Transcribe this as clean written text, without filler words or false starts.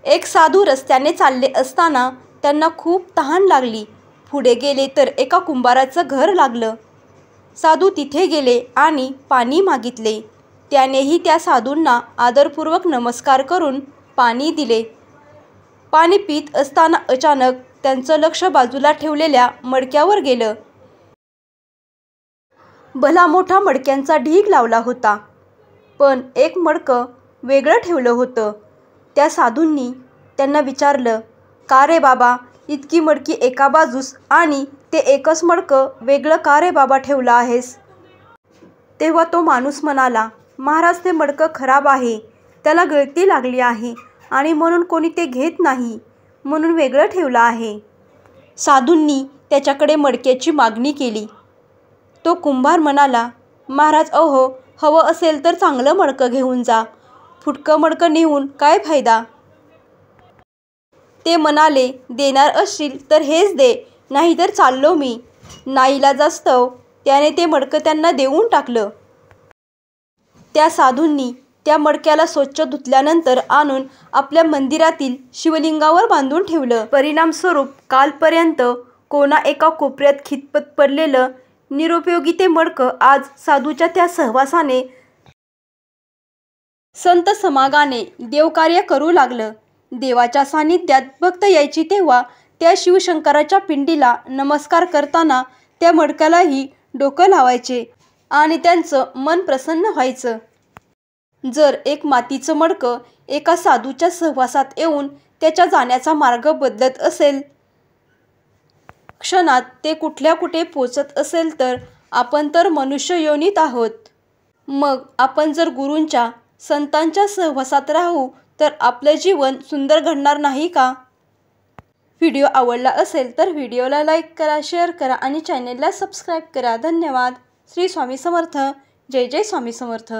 एक साधू रस्त्याने चालले असताना त्यांना खूप तहान लागली. पुढे गेले तर एका कुंभाराचं घर लागलं. साधू तिथे गेले आणि पाणी मागितले. त्यानेही त्या साधूंना आदरपूर्वक नमस्कार करून पाणी दिले. पाणी पीत असताना अचानक त्यांचं लक्ष बाजूला ठेवलेल्या मडक्यावर गेलं. भला मोठा मडक्यांचा ढीग लावला होता, पण एक मडकं वेगळं ठेवलं होतं. त्या साधूंनी त्यांना विचारलं, का रे बाबा, इतकी मडकी एका बाजूस आणि ते एकच मडकं वेगळं का रे बाबा ठेवलं आहेस? तेव्हा तो माणूस म्हणाला, महाराज, ते मडकं खराब आहे, त्याला गळती लागली आहे आणि म्हणून कोणी ते घेत नाही, म्हणून वेगळं ठेवलं आहे. साधूंनी त्याच्याकडे मडक्याची मागणी केली. तो कुंभार म्हणाला, महाराज, अहो, हवं असेल तर चांगलं मडकं घेऊन जा, फुटकं मडकं नेऊन काय फायदा? ते म्हणाले, देणार असशील तर हेच दे, नाहीतर चाललो मी. नाईलाजास्तव त्याने ते मडकं त्यांना देऊन टाकलं. त्या साधूंनी त्या मडक्याला स्वच्छ धुतल्यानंतर आणून आपल्या मंदिरातील शिवलिंगावर बांधून ठेवलं. परिणामस्वरूप कालपर्यंत कोणा एका कोपऱ्यात खितपत पडलेलं निरुपयोगी ते मडकं आज साधूच्या त्या सहवासाने, संत समागाने देवकार्य करू लागलं. देवाच्या सानिध्यात भक्त यायची तेव्हा त्या शिवशंकराच्या पिंडीला नमस्कार करताना त्या मडक्यालाही डोकं लावायचे आणि त्यांचं मन प्रसन्न व्हायचं. जर एक मातीचं मडकं एका साधूच्या सहवासात येऊन त्याच्या जाण्याचा मार्ग बदलत असेल, क्षणात ते कुठल्या कुठे पोचत असेल, तर आपण तर मनुष्य योनीत आहोत. मग आपण जर गुरूंच्या, संतांच्या सहवासात राहू तर आपलं जीवन सुंदर घडणार नाही का? व्हिडिओ आवडला असेल तर व्हिडिओला लाईक करा, शेअर करा आणि चॅनेलला सबस्क्राईब करा. धन्यवाद. श्री स्वामी समर्थ. जय जय स्वामी समर्थ.